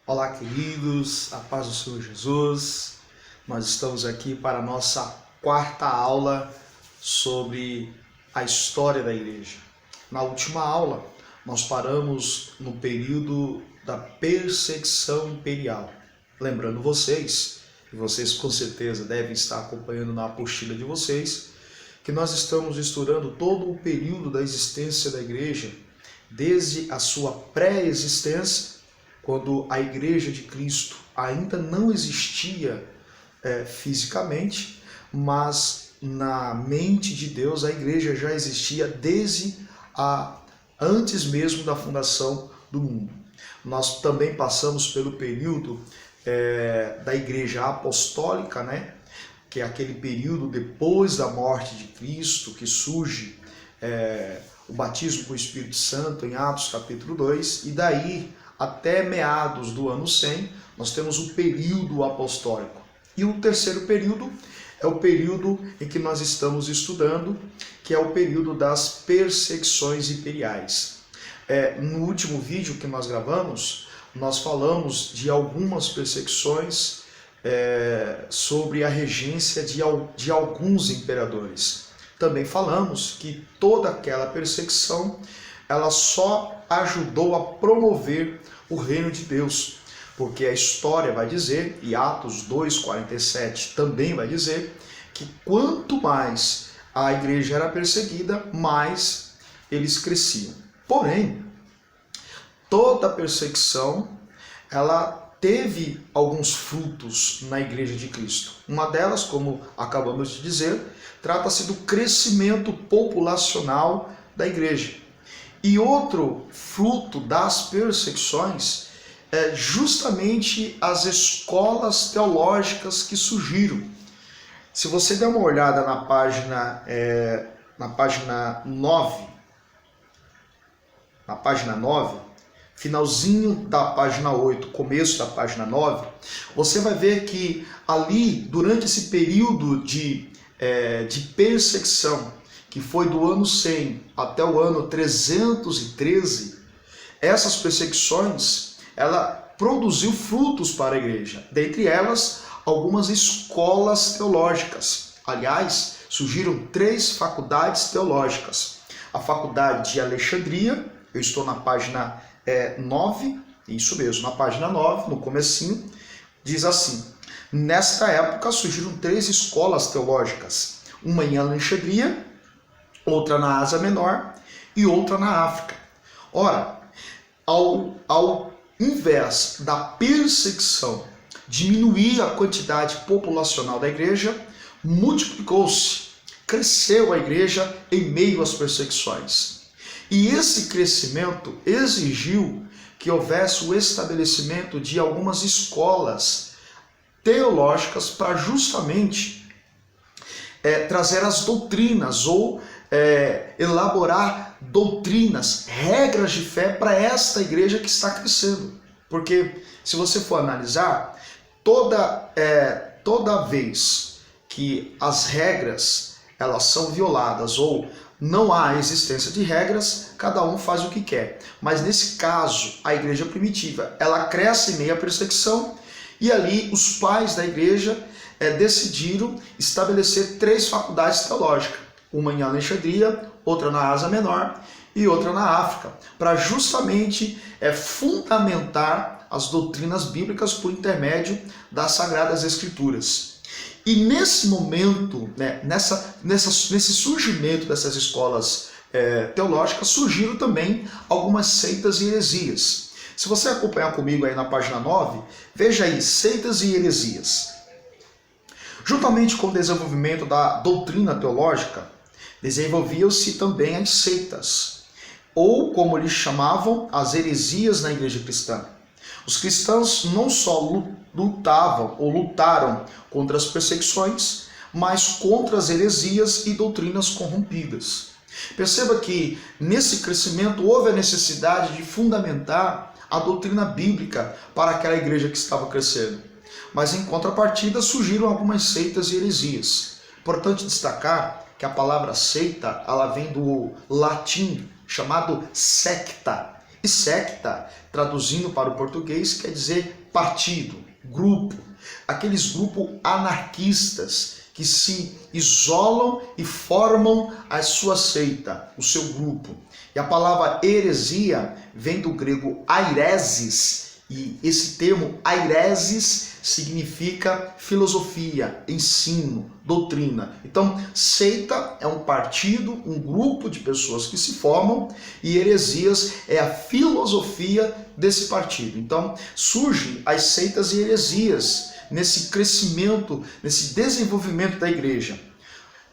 Olá, queridos, a paz do Senhor Jesus. Nós estamos aqui para a nossa quarta aula sobre a história da igreja. Na última aula, nós paramos no período da perseguição imperial. Lembrando vocês, e vocês com certeza devem estar acompanhando na apostila de vocês, que nós estamos estudando todo o período da existência da igreja, desde a sua pré-existência, quando a Igreja de Cristo ainda não existia fisicamente, mas na mente de Deus a Igreja já existia desde antes mesmo da fundação do mundo. Nós também passamos pelo período da Igreja Apostólica, né? Que é aquele período depois da morte de Cristo, que surge o batismo com o Espírito Santo em Atos capítulo 2, e daí até meados do ano 100, nós temos o período apostólico. E o terceiro período é o período em que nós estamos estudando, que é o período das perseguições imperiais. No último vídeo que nós gravamos, nós falamos de algumas perseguições sobre a regência de alguns imperadores. Também falamos que toda aquela perseguição ela só ajudou a promover o reino de Deus, porque a história vai dizer, e Atos 2:47 também vai dizer, que quanto mais a igreja era perseguida, mais eles cresciam. Porém, toda perseguição, ela teve alguns frutos na igreja de Cristo. Uma delas, como acabamos de dizer, trata-se do crescimento populacional da igreja. E outro fruto das perseguições é justamente as escolas teológicas que surgiram. Se você der uma olhada na página 9, finalzinho da página 8, começo da página 9, você vai ver que ali, durante esse período de perseguição, que foi do ano 100 até o ano 313, essas perseguições, ela produziu frutos para a igreja. Dentre elas, algumas escolas teológicas. Aliás, surgiram 3 faculdades teológicas. A faculdade de Alexandria, eu estou na página 9, isso mesmo, na página 9, no comecinho, diz assim: nesta época surgiram 3 escolas teológicas, uma em Alexandria, outra na Ásia Menor e outra na África. Ora, ao invés da perseguição diminuir a quantidade populacional da igreja, multiplicou-se, cresceu a igreja em meio às perseguições. E esse crescimento exigiu que houvesse o estabelecimento de algumas escolas teológicas para justamente trazer as doutrinas ou elaborar doutrinas, regras de fé para esta igreja que está crescendo. Porque se você for analisar, toda vez que as regras elas são violadas ou não há existência de regras, cada um faz o que quer. Mas nesse caso, a igreja primitiva, ela cresce em meio à perseguição, e ali os pais da igreja decidiram estabelecer 3 faculdades teológicas, uma em Alexandria, outra na Ásia Menor e outra na África, para justamente fundamentar as doutrinas bíblicas por intermédio das Sagradas Escrituras. E nesse momento, nesse surgimento dessas escolas teológicas, surgiram também algumas seitas e heresias. Se você acompanhar comigo aí na página 9, veja aí, seitas e heresias. Juntamente com o desenvolvimento da doutrina teológica, desenvolviam-se também as seitas, ou como eles chamavam, as heresias na igreja cristã. Os cristãos não só lutaram contra as perseguições, mas contra as heresias e doutrinas corrompidas. Perceba que nesse crescimento houve a necessidade de fundamentar a doutrina bíblica para aquela igreja que estava crescendo. Mas em contrapartida surgiram algumas seitas e heresias. Importante destacar que a palavra seita ela vem do latim chamado secta. E secta, traduzindo para o português, quer dizer partido, grupo. Aqueles grupos anarquistas que se isolam e formam a sua seita, o seu grupo. E a palavra heresia vem do grego airesis, e esse termo airesis significa filosofia, ensino, doutrina. Então, seita é um partido, um grupo de pessoas que se formam, e heresias é a filosofia desse partido. Então, surgem as seitas e heresias nesse crescimento, nesse desenvolvimento da igreja.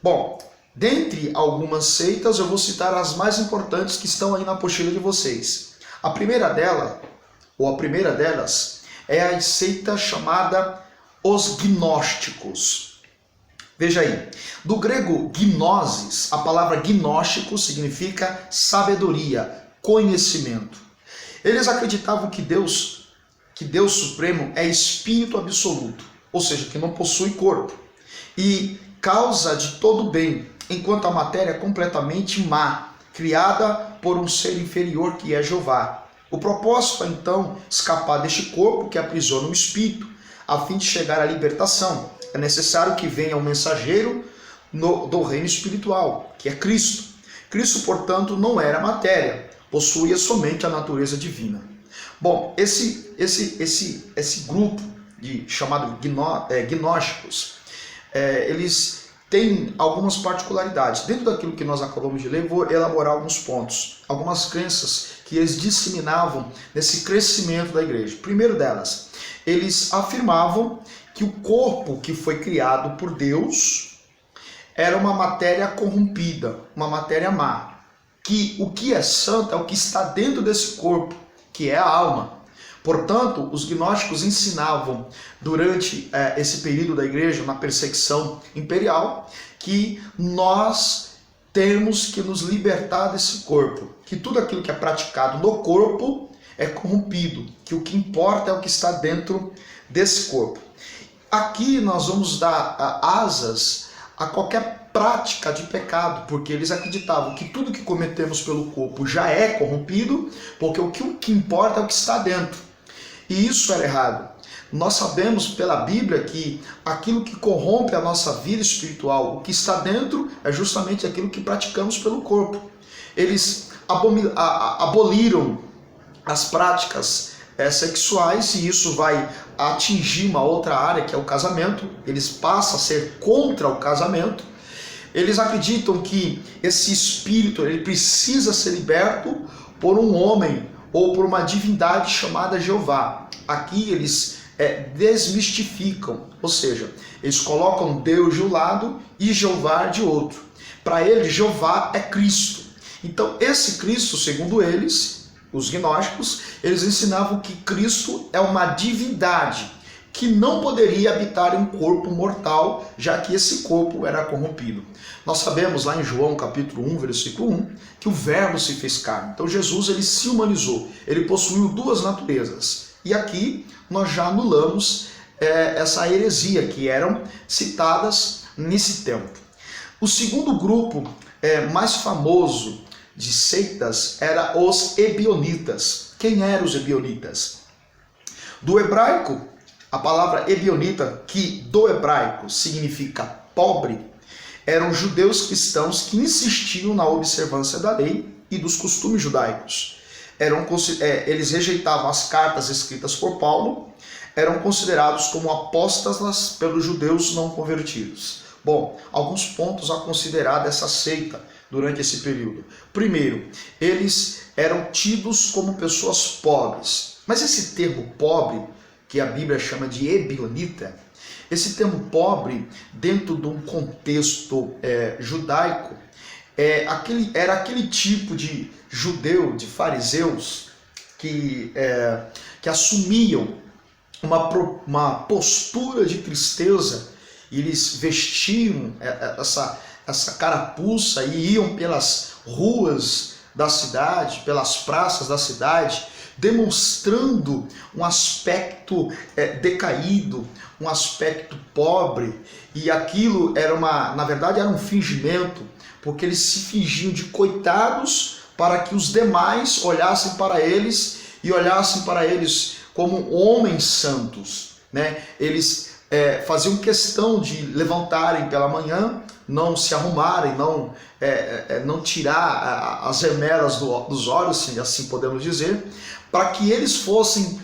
Bom, dentre algumas seitas, eu vou citar as mais importantes que estão aí na apostila de vocês. A primeira delas é a seita chamada os gnósticos. Veja aí, do grego gnosis, a palavra gnóstico significa sabedoria, conhecimento. Eles acreditavam que Deus Supremo é espírito absoluto, ou seja, que não possui corpo, e causa de todo bem, enquanto a matéria é completamente má, criada por um ser inferior que é Jeová. O propósito é então escapar deste corpo que aprisiona o espírito, a fim de chegar à libertação. É necessário que venha um mensageiro do reino espiritual, que é Cristo. Cristo, portanto, não era matéria, possuía somente a natureza divina. Bom, esse grupo chamado gnósticos, eles têm algumas particularidades. Dentro daquilo que nós acabamos de ler, vou elaborar alguns pontos, algumas crenças que eles disseminavam nesse crescimento da igreja. Primeiro delas, eles afirmavam que o corpo que foi criado por Deus era uma matéria corrompida, uma matéria má. Que o que é santo é o que está dentro desse corpo, que é a alma. Portanto, os gnósticos ensinavam durante esse período da igreja, na perseguição imperial, que nós temos que nos libertar desse corpo, que tudo aquilo que é praticado no corpo é corrompido, que o que importa é o que está dentro desse corpo. Aqui nós vamos dar asas a qualquer prática de pecado, porque eles acreditavam que tudo que cometemos pelo corpo já é corrompido, porque o que importa é o que está dentro. E isso era errado. Nós sabemos pela Bíblia que aquilo que corrompe a nossa vida espiritual, o que está dentro, é justamente aquilo que praticamos pelo corpo. Eles aboliram as práticas sexuais, e isso vai atingir uma outra área, que é o casamento. Eles passam a ser contra o casamento. Eles acreditam que esse espírito ele precisa ser liberto por um homem ou por uma divindade chamada Jeová. Aqui eles desmistificam, ou seja, eles colocam Deus de um lado e Jeová de outro. Para eles, Jeová é Cristo. Então, esse Cristo, segundo eles, os gnósticos, eles ensinavam que Cristo é uma divindade que não poderia habitar em um corpo mortal, já que esse corpo era corrompido. Nós sabemos lá em João capítulo 1, versículo 1, que o verbo se fez carne. Então Jesus ele se humanizou, ele possuiu duas naturezas. E aqui nós já anulamos essa heresia que eram citadas nesse tempo. O segundo grupo mais famoso de seitas era os ebionitas. Quem eram os ebionitas? Do hebraico, a palavra ebionita, que do hebraico significa pobre, eram judeus cristãos que insistiam na observância da lei e dos costumes judaicos. Eles rejeitavam as cartas escritas por Paulo, eram considerados como apóstatas pelos judeus não convertidos. Bom, alguns pontos a considerar dessa seita durante esse período. Primeiro, eles eram tidos como pessoas pobres. Mas esse termo pobre, que a Bíblia chama de ebionita, esse termo pobre, dentro de um contexto judaico, era aquele tipo de judeu, de fariseus, que assumiam uma postura de tristeza, e eles vestiam essa carapuça e iam pelas ruas da cidade, pelas praças da cidade, demonstrando um aspecto decaído, um aspecto pobre, e aquilo na verdade era um fingimento, porque eles se fingiam de coitados para que os demais olhassem para eles e olhassem para eles como homens santos, né? Eles faziam questão de levantarem pela manhã, não se arrumarem, não tirar as remelas dos olhos, se assim podemos dizer, para que eles fossem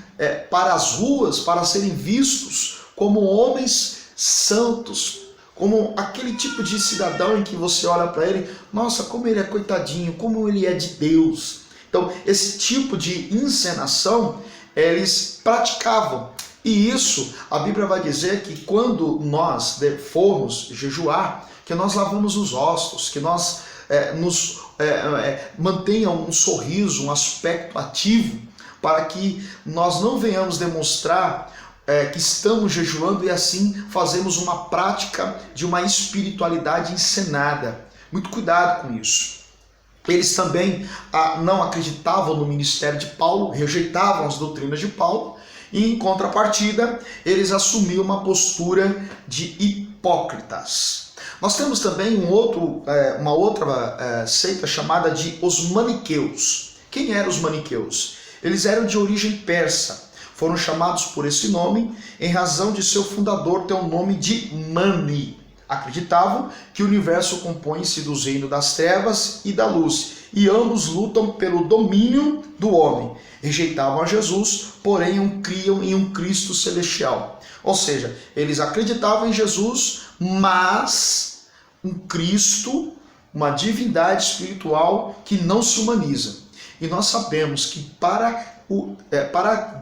para as ruas para serem vistos como homens santos, como aquele tipo de cidadão em que você olha para ele, nossa, como ele é coitadinho, como ele é de Deus. Então, esse tipo de encenação eles praticavam. E isso, a Bíblia vai dizer que quando nós formos jejuar, que nós lavamos os ossos, que nós mantenha um sorriso, um aspecto ativo, para que nós não venhamos demonstrar que estamos jejuando e assim fazemos uma prática de uma espiritualidade encenada. Muito cuidado com isso. Eles também não acreditavam no ministério de Paulo, rejeitavam as doutrinas de Paulo, e em contrapartida, eles assumiam uma postura de hipócritas. Nós temos também uma outra seita chamada de os maniqueus. Quem eram os maniqueus? Eles eram de origem persa. Foram chamados por esse nome em razão de seu fundador ter o nome de Mani. Acreditavam que o universo compõe-se dos reinos das trevas e da luz, e ambos lutam pelo domínio do homem. Rejeitavam a Jesus, porém criam em um Cristo celestial. Ou seja, eles acreditavam em Jesus, mas um Cristo, uma divindade espiritual que não se humaniza. E nós sabemos que para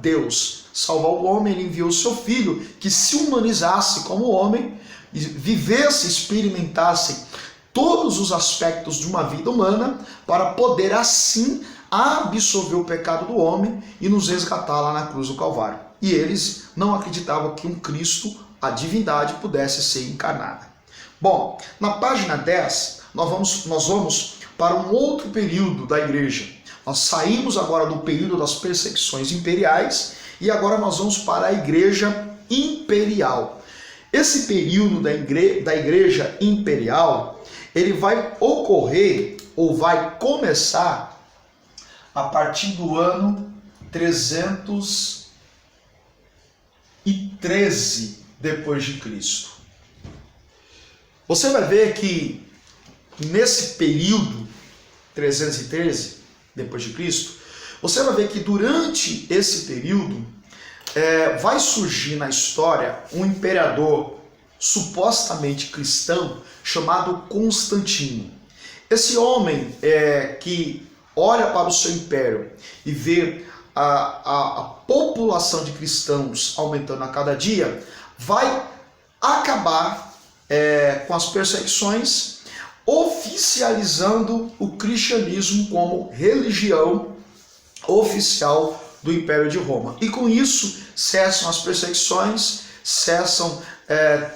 Deus salvar o homem, ele enviou o seu Filho, que se humanizasse como homem, e vivesse, experimentasse todos os aspectos de uma vida humana, para poder assim absolver o pecado do homem e nos resgatar lá na cruz do Calvário. E eles não acreditavam que um Cristo, a divindade, pudesse ser encarnada. Bom, na página 10, nós vamos para um outro período da igreja. Nós saímos agora do período das perseguições imperiais e agora nós vamos para a igreja imperial. Esse período da igreja imperial, ele vai ocorrer ou vai começar a partir do ano 313 depois de Cristo. Você vai ver que nesse período 313 depois de Cristo, você vai ver que durante esse período vai surgir na história um imperador supostamente cristão chamado Constantino. Esse homem que olha para o seu império e vê a população de cristãos aumentando a cada dia, vai acabar com as perseguições, oficializando o cristianismo como religião oficial do Império de Roma. E com isso cessam as perseguições, cessam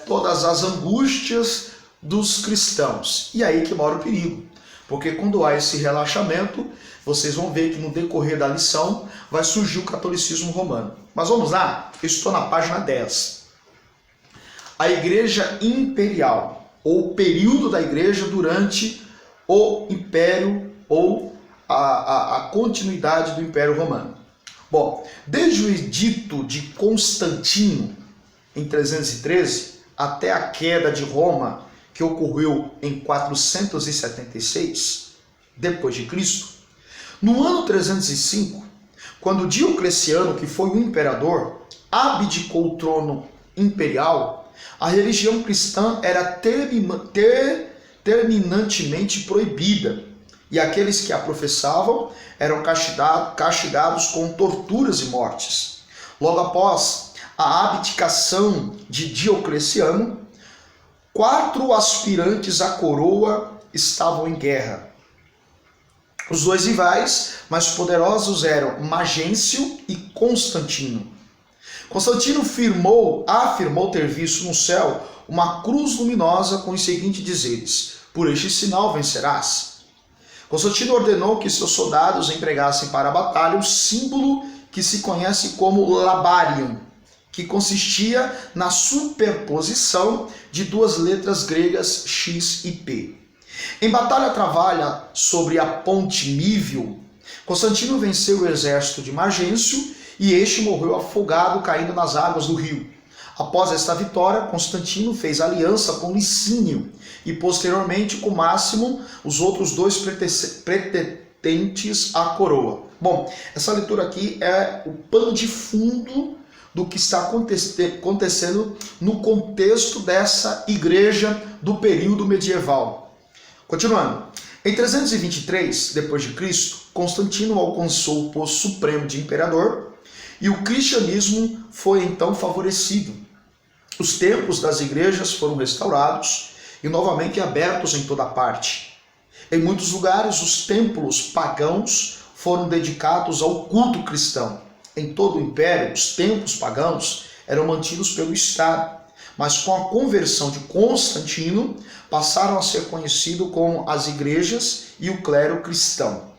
todas as angústias dos cristãos. E aí que mora o perigo, porque quando há esse relaxamento, vocês vão ver que no decorrer da lição vai surgir o catolicismo romano. Mas vamos lá, eu estou na página 10. A Igreja Imperial, ou o período da igreja durante o Império ou a continuidade do Império Romano. Bom, desde o edito de Constantino, em 313, até a queda de Roma, que ocorreu em 476 depois de Cristo, no ano 305, quando Diocleciano, que foi o imperador, abdicou o trono imperial, a religião cristã era terminantemente proibida, e aqueles que a professavam eram castigados com torturas e mortes. Logo após a abdicação de Diocleciano, 4 aspirantes à coroa estavam em guerra. Os 2 rivais mais poderosos eram Magêncio e Constantino. Constantino afirmou ter visto no céu uma cruz luminosa com os seguintes dizeres: por este sinal vencerás. Constantino ordenou que seus soldados empregassem para a batalha o símbolo que se conhece como labarium, que consistia na superposição de 2 letras gregas X e P. Em batalha trabalha sobre a ponte Nível, Constantino venceu o exército de Magêncio e este morreu afogado caindo nas águas do rio. Após esta vitória, Constantino fez aliança com Licínio e posteriormente com Máximo, os outros dois pretendentes à coroa. Bom, essa leitura aqui é o pano de fundo do que está acontecendo no contexto dessa igreja do período medieval. Continuando. Em 323 d.C., Constantino alcançou o posto supremo de imperador e o cristianismo foi então favorecido. Os templos das igrejas foram restaurados e novamente abertos em toda parte. Em muitos lugares, os templos pagãos foram dedicados ao culto cristão. Em todo o império, os templos pagãos eram mantidos pelo Estado, mas com a conversão de Constantino, passaram a ser conhecidos como as igrejas e o clero cristão.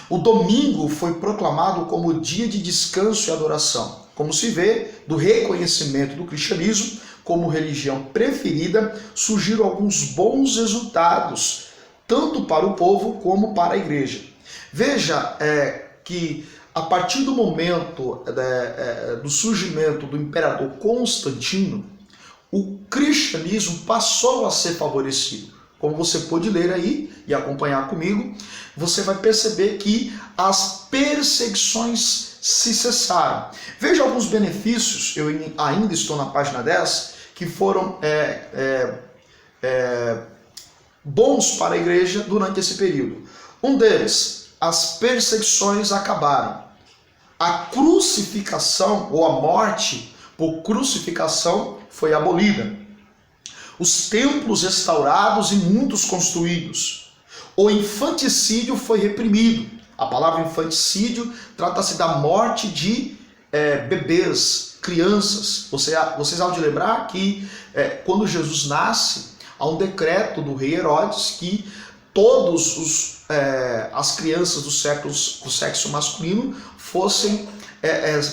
O domingo foi proclamado como dia de descanso e adoração. Como se vê, do reconhecimento do cristianismo como religião preferida, surgiram alguns bons resultados, tanto para o povo como para a igreja. Veja que a partir do momento do surgimento do imperador Constantino, o cristianismo passou a ser favorecido. Como você pode ler aí e acompanhar comigo, você vai perceber que as perseguições se cessaram. Veja alguns benefícios, eu ainda estou na página 10, que foram bons para a igreja durante esse período. Um deles, as perseguições acabaram. A crucificação ou a morte por crucificação foi abolida. Os templos restaurados e muitos construídos. O infanticídio foi reprimido. A palavra infanticídio trata-se da morte de bebês, crianças. Vocês hão de lembrar que quando Jesus nasce, há um decreto do rei Herodes que todos as crianças do sexo masculino fossem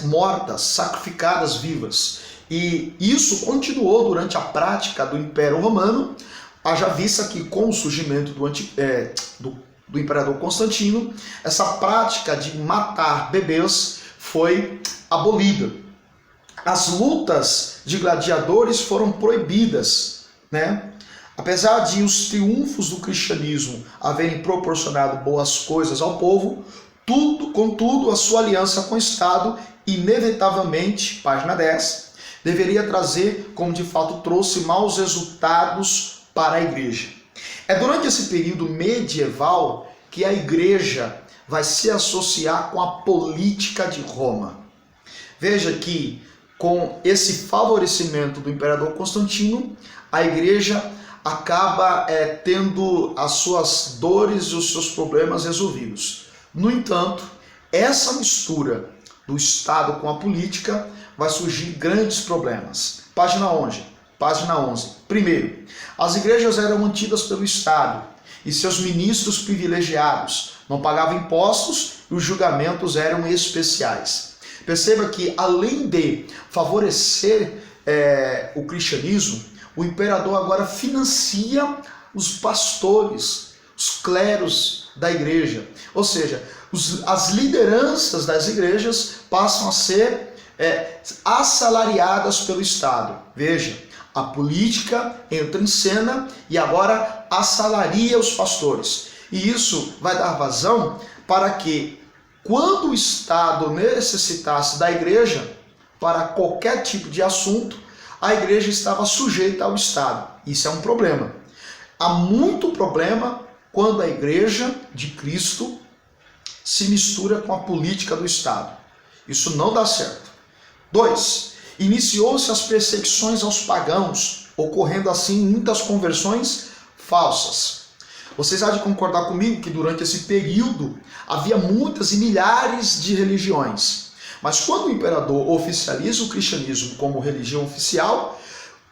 mortas, sacrificadas vivas. E isso continuou durante a prática do Império Romano, haja vista que com o surgimento do imperador Constantino, essa prática de matar bebês foi abolida. As lutas de gladiadores foram proibidas, né? Apesar de os triunfos do cristianismo haverem proporcionado boas coisas ao povo, contudo, a sua aliança com o Estado, inevitavelmente, página 10, deveria trazer, como de fato trouxe, maus resultados para a igreja. É durante esse período medieval que a igreja vai se associar com a política de Roma. Veja que, com esse favorecimento do imperador Constantino, a igreja acaba tendo as suas dores e os seus problemas resolvidos. No entanto, essa mistura do Estado com a política vai surgir grandes problemas. Página 11. Primeiro, as igrejas eram mantidas pelo Estado e seus ministros privilegiados não pagavam impostos e os julgamentos eram especiais. Perceba que, além de favorecer o cristianismo, o imperador agora financia os pastores, os cleros da igreja. Ou seja, as lideranças das igrejas passam a ser assalariadas pelo Estado. Veja, a política entra em cena e agora assalaria os pastores. E isso vai dar vazão para que, quando o Estado necessitasse da igreja para qualquer tipo de assunto, a igreja estava sujeita ao Estado. Isso é um problema. Há muito problema quando a igreja de Cristo se mistura com a política do Estado. Isso não dá certo. 2. Iniciou-se as perseguições aos pagãos, ocorrendo assim muitas conversões falsas. Vocês há de concordar comigo que durante esse período havia muitas e milhares de religiões. Mas quando o imperador oficializa o cristianismo como religião oficial,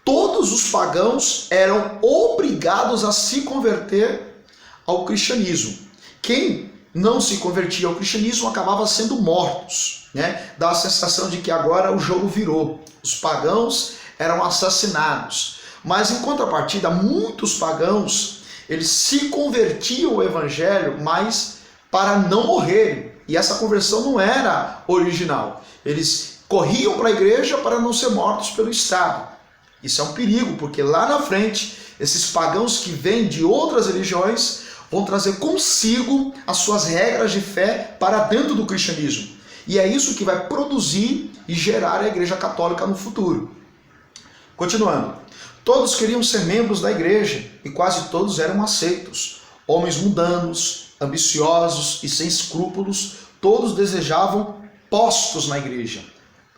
todos os pagãos eram obrigados a se converter ao cristianismo. Quem não se convertia ao cristianismo acabava sendo mortos, né? Dá a sensação de que agora o jogo virou. Os pagãos eram assassinados. Mas em contrapartida, muitos pagãos Eles se convertiam ao evangelho, mas para não morrerem. E essa conversão não era original. Eles corriam para a igreja para não ser mortos pelo Estado. Isso é um perigo, porque lá na frente, esses pagãos que vêm de outras religiões vão trazer consigo as suas regras de fé para dentro do cristianismo. E é isso que vai produzir e gerar a igreja católica no futuro. Continuando. Todos queriam ser membros da igreja e quase todos eram aceitos. Homens mundanos, ambiciosos e sem escrúpulos, todos desejavam postos na igreja,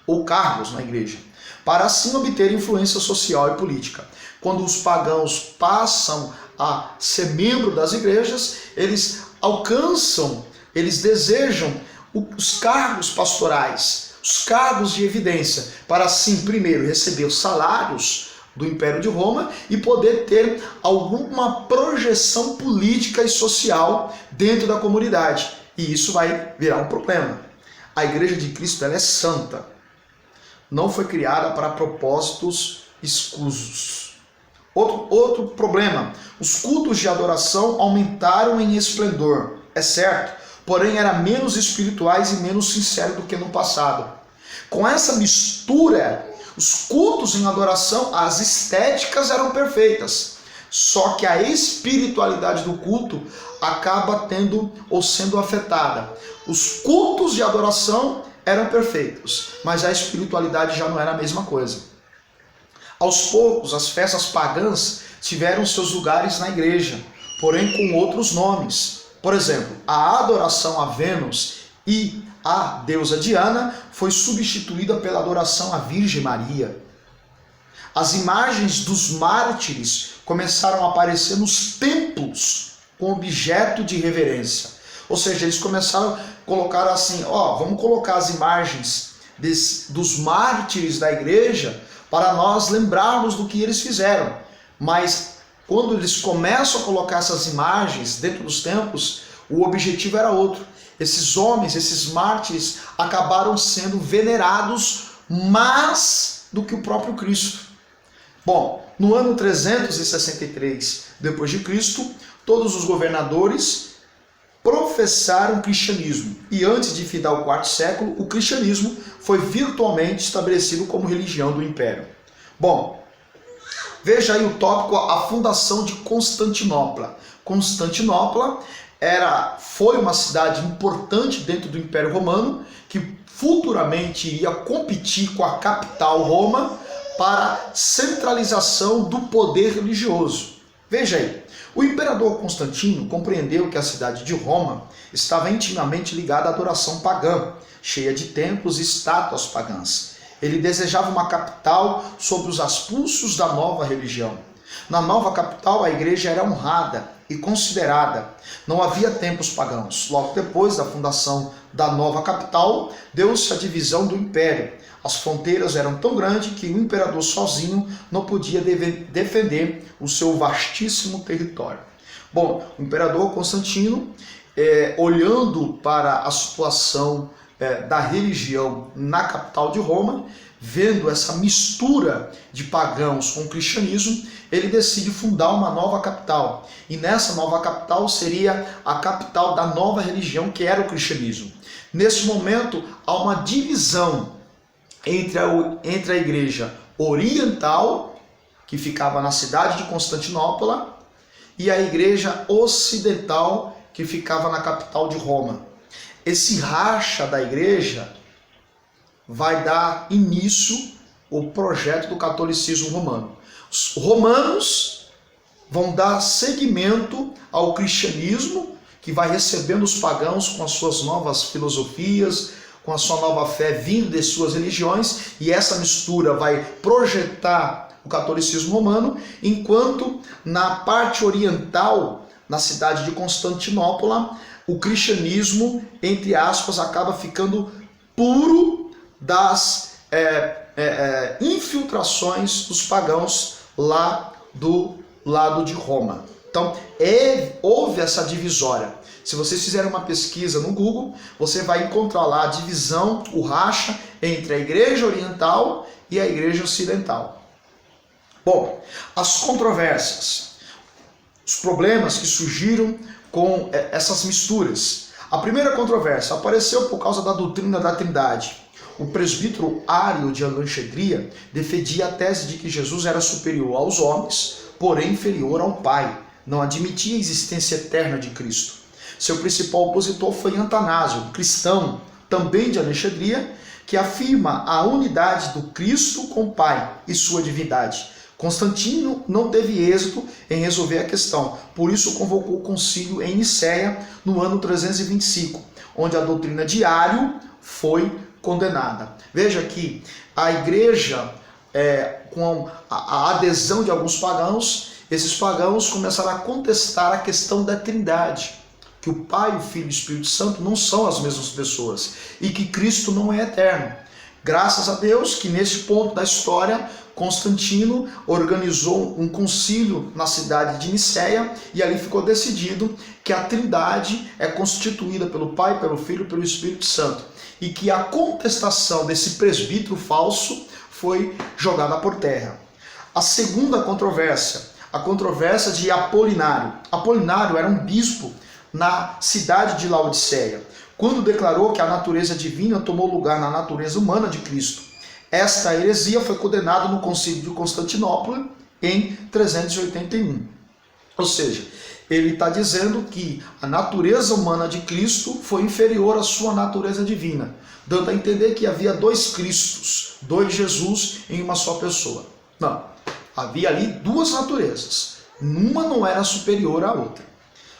ou cargos na igreja, para assim obter influência social e política. Quando os pagãos passam a ser membro das igrejas, eles alcançam, eles desejam os cargos pastorais, os cargos de evidência, para assim, primeiro, receber os salários do Império de Roma e poder ter alguma projeção política e social dentro da comunidade. E isso vai virar um problema. A Igreja de Cristo, ela é santa. Não foi criada para propósitos escusos. Outro problema, os cultos de adoração aumentaram em esplendor, é certo, porém eram menos espirituais e menos sinceros do que no passado. Com essa mistura, os cultos em adoração, as estéticas eram perfeitas, só que a espiritualidade do culto acaba tendo ou sendo afetada. Os cultos de adoração eram perfeitos, mas a espiritualidade já não era a mesma coisa. Aos poucos, as festas pagãs tiveram seus lugares na igreja, porém com outros nomes. Por exemplo, a adoração a Vênus e a deusa Diana foi substituída pela adoração à Virgem Maria. As imagens dos mártires começaram a aparecer nos templos com objeto de reverência. Ou seja, eles começaram a colocar assim, vamos colocar as imagens dos mártires da igreja para nós lembrarmos do que eles fizeram. Mas quando eles começam a colocar essas imagens dentro dos templos, o objetivo era outro. Esses homens, esses mártires, acabaram sendo venerados mais do que o próprio Cristo. Bom, no ano 363 d.C., todos os governadores professaram o cristianismo. E antes de findar o quarto século, o cristianismo foi virtualmente estabelecido como religião do império. Bom, veja aí o tópico, a fundação de Constantinopla. Constantinopla foi uma cidade importante dentro do Império Romano, que futuramente iria competir com a capital Roma para centralização do poder religioso. Veja aí, o imperador Constantino compreendeu que a cidade de Roma estava intimamente ligada à adoração pagã, cheia de templos e estátuas pagãs. Ele desejava uma capital sob os auspícios da nova religião. Na nova capital, a igreja era honrada e considerada. Não havia templos pagãos. Logo depois da fundação da nova capital, deu-se a divisão do império. As fronteiras eram tão grandes que o imperador sozinho não podia defender o seu vastíssimo território. Bom, o imperador Constantino, olhando para a situação da religião na capital de Roma, vendo essa mistura de pagãos com cristianismo, ele decide fundar uma nova capital. E nessa nova capital seria a capital da nova religião, que era o cristianismo. Nesse momento, há uma divisão entre a igreja oriental, que ficava na cidade de Constantinopla, e a igreja ocidental, que ficava na capital de Roma. Esse racha da igreja vai dar início ao projeto do catolicismo romano. Os romanos vão dar seguimento ao cristianismo, que vai recebendo os pagãos com as suas novas filosofias, com a sua nova fé vindo de suas religiões, e essa mistura vai projetar o catolicismo romano, enquanto na parte oriental, na cidade de Constantinopla, o cristianismo, entre aspas, acaba ficando puro das infiltrações dos pagãos lá do lado de Roma. Então, houve essa divisória. Se vocês fizerem uma pesquisa no Google, você vai encontrar lá a divisão, o racha entre a igreja oriental e a igreja ocidental. Bom, as controvérsias. os problemas que surgiram com essas misturas. A primeira controvérsia apareceu por causa da doutrina da Trindade. O presbítero Ário de Alexandria defendia a tese de que Jesus era superior aos homens, porém inferior ao Pai. Não admitia a existência eterna de Cristo. Seu principal opositor foi Antanásio, um cristão, também de Alexandria, que afirma a unidade do Cristo com o Pai e sua divindade. Constantino não teve êxito em resolver a questão, por isso convocou o concílio em Nicéia no ano 325, onde a doutrina de Ário foi condenada. Veja que a igreja, com a adesão de alguns pagãos, esses pagãos começaram a contestar a questão da Trindade, que o Pai, o Filho e o Espírito Santo não são as mesmas pessoas e que Cristo não é eterno. Graças a Deus que neste ponto da história, Constantino organizou um concílio na cidade de Nicéia e ali ficou decidido que a Trindade é constituída pelo Pai, pelo Filho e pelo Espírito Santo e que a contestação desse presbítero falso foi jogada por terra. A segunda controvérsia, a controvérsia de Apolinário. Apolinário era um bispo na cidade de Laodiceia, quando declarou que a natureza divina tomou lugar na natureza humana de Cristo. Esta heresia foi condenada no Concílio de Constantinopla em 381. Ou seja, ele está dizendo que a natureza humana de Cristo foi inferior à sua natureza divina, dando a entender que havia dois Cristos, dois Jesus em uma só pessoa. Não, havia ali duas naturezas, uma não era superior à outra.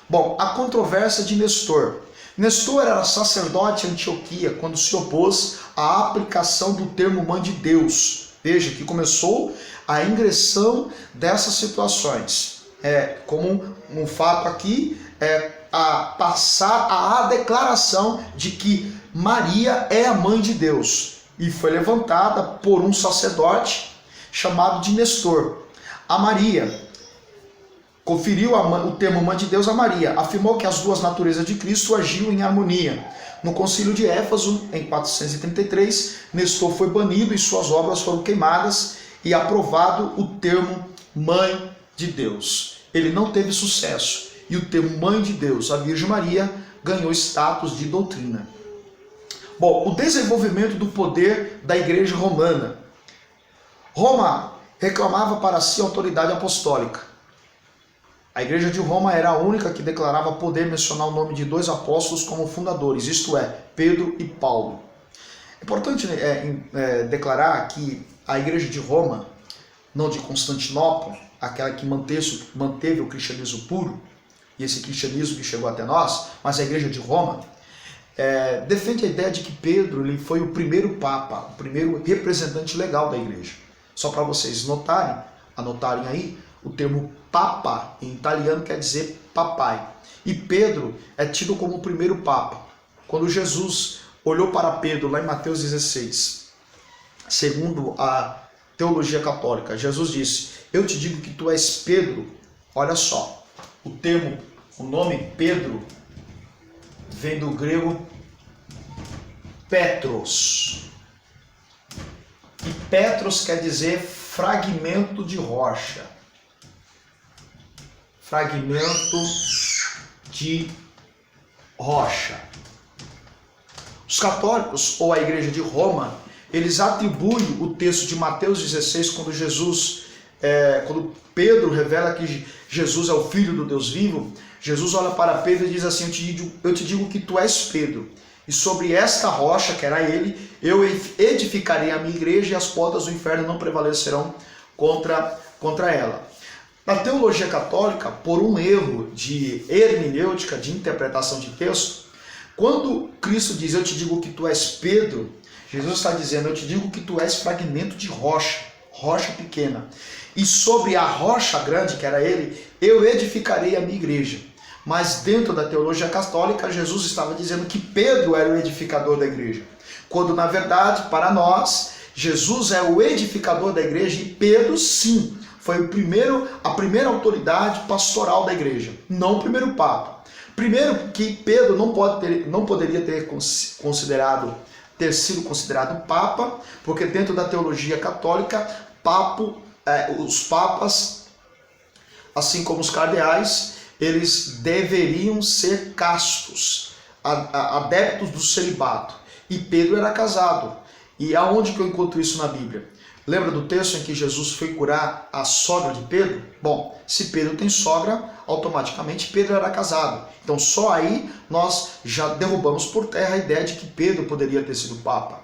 Bom, a controvérsia de Nestor. Nestor era sacerdote em Antioquia quando se opôs à aplicação do termo mãe de Deus. Veja que começou a ingressão dessas situações. Como um fato aqui, a passar a declaração de que Maria é a mãe de Deus. E foi levantada por um sacerdote chamado de Nestor. A Maria conferiu o termo mãe de Deus a Maria, afirmou que as duas naturezas de Cristo agiam em harmonia. No concílio de Éfeso, em 433, Nestor foi banido e suas obras foram queimadas e aprovado o termo mãe de Deus. Ele não teve sucesso e o termo mãe de Deus, a Virgem Maria, ganhou status de doutrina. Bom, o desenvolvimento do poder da Igreja Romana. Roma reclamava para si a autoridade apostólica. A Igreja de Roma era a única que declarava poder mencionar o nome de dois apóstolos como fundadores, isto é, Pedro e Paulo. É importante declarar que a Igreja de Roma, não de Constantinopla, aquela que manteve o cristianismo puro, e esse cristianismo que chegou até nós, mas a Igreja de Roma, defende a ideia de que Pedro ele foi o primeiro papa, o primeiro representante legal da Igreja. Só para vocês anotarem aí, o termo papa em italiano quer dizer papai. E Pedro é tido como o primeiro papa. Quando Jesus olhou para Pedro lá em Mateus 16, segundo a teologia católica, Jesus disse: eu te digo que tu és Pedro. Olha só, o nome Pedro vem do grego Petros. E Petros quer dizer fragmento de rocha. Fragmento de rocha. Os católicos, ou a Igreja de Roma, eles atribuem o texto de Mateus 16, quando Pedro revela que Jesus é o Filho do Deus vivo, Jesus olha para Pedro e diz assim: eu te digo que tu és Pedro, e sobre esta rocha, que era ele, eu edificarei a minha igreja e as portas do inferno não prevalecerão contra ela. Na teologia católica, por um erro de hermenêutica, de interpretação de texto, quando Cristo diz: eu te digo que tu és Pedro, Jesus está dizendo: eu te digo que tu és fragmento de rocha, rocha pequena. E sobre a rocha grande, que era ele, eu edificarei a minha igreja. Mas dentro da teologia católica, Jesus estava dizendo que Pedro era o edificador da igreja. Quando, na verdade, para nós, Jesus é o edificador da igreja e Pedro, sim, foi a primeira autoridade pastoral da igreja, não o primeiro papa. Primeiro que Pedro não poderia ter sido considerado papa, porque dentro da teologia católica, os papas assim como os cardeais, eles deveriam ser castos, adeptos do celibato. E Pedro era casado. E aonde que eu encontro isso na Bíblia? Lembra do texto em que Jesus foi curar a sogra de Pedro? Bom, se Pedro tem sogra, automaticamente Pedro era casado. Então só aí nós já derrubamos por terra a ideia de que Pedro poderia ter sido papa.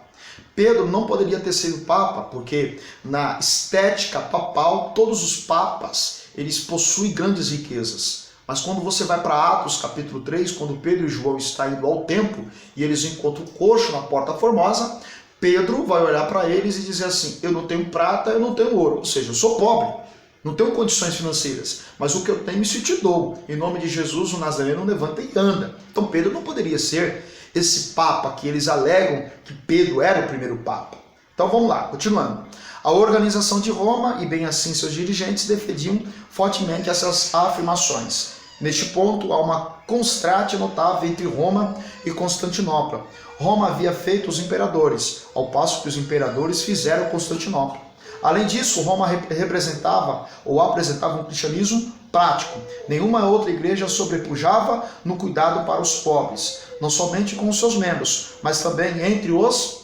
Pedro não poderia ter sido papa, porque na estética papal, todos os papas, eles possuem grandes riquezas. Mas quando você vai para Atos capítulo 3, quando Pedro e João estão indo ao templo e eles encontram o coxo na Porta Formosa, Pedro vai olhar para eles e dizer assim: eu não tenho prata, eu não tenho ouro, ou seja, eu sou pobre, não tenho condições financeiras, mas o que eu tenho isso te dou. Em nome de Jesus, o Nazareno levanta e anda. Então Pedro não poderia ser esse papa que eles alegam que Pedro era o primeiro papa. Então vamos lá, continuando. A organização de Roma, e bem assim seus dirigentes, defendiam fortemente essas afirmações. Neste ponto, há uma contraste notável entre Roma e Constantinopla. Roma havia feito os imperadores, ao passo que os imperadores fizeram Constantinopla. Além disso, Roma representava ou apresentava um cristianismo prático. Nenhuma outra igreja sobrepujava no cuidado para os pobres, não somente com os seus membros, mas também entre os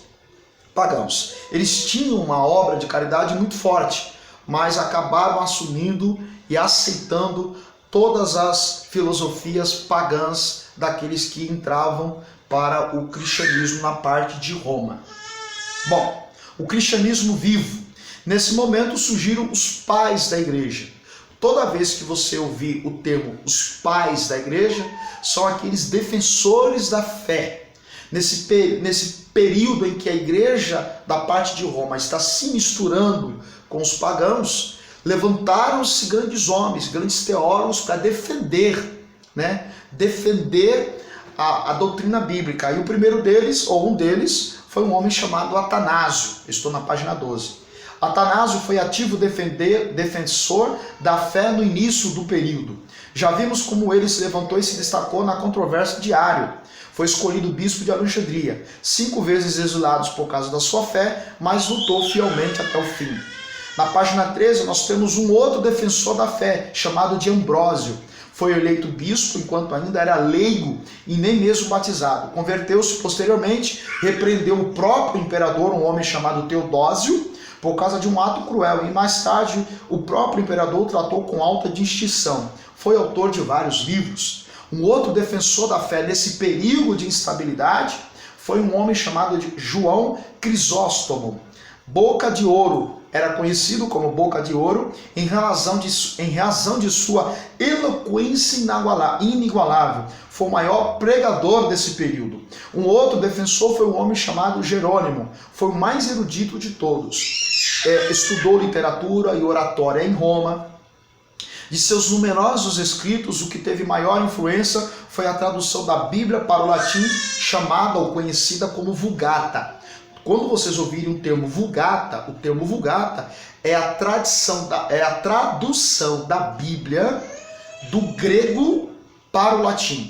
pagãos. Eles tinham uma obra de caridade muito forte, mas acabaram assumindo e aceitando todas as filosofias pagãs daqueles que entravam para o cristianismo na parte de Roma. Bom, o cristianismo vivo. Nesse momento surgiram os pais da igreja. Toda vez que você ouvir o termo os pais da igreja, são aqueles defensores da fé. Nesse período em que a igreja da parte de Roma está se misturando com os pagãos, levantaram-se grandes homens, grandes teólogos para defender a doutrina bíblica. E o primeiro deles, ou um deles, foi um homem chamado Atanásio. Estou na página 12. Atanásio foi ativo defensor da fé no início do período. Já vimos como ele se levantou e se destacou na controvérsia de Ário. Foi escolhido bispo de Alexandria, 5 vezes exilado por causa da sua fé, mas lutou fielmente até o fim. Na página 13 nós temos um outro defensor da fé, chamado de Ambrósio. Foi eleito bispo enquanto ainda era leigo e nem mesmo batizado. Converteu-se posteriormente, repreendeu o próprio imperador, um homem chamado Teodósio, por causa de um ato cruel, e mais tarde o próprio imperador o tratou com alta distinção. Foi autor de vários livros. Um outro defensor da fé nesse período de instabilidade foi um homem chamado de João Crisóstomo. Boca de Ouro, era conhecido como Boca de Ouro em razão de sua eloquência inigualável. Foi o maior pregador desse período. Um outro defensor foi um homem chamado Jerônimo. Foi o mais erudito de todos. Estudou literatura e oratória em Roma. De seus numerosos escritos, o que teve maior influência foi a tradução da Bíblia para o latim, chamada ou conhecida como Vulgata. Quando vocês ouvirem o termo Vulgata é a tradução da Bíblia do grego para o latim.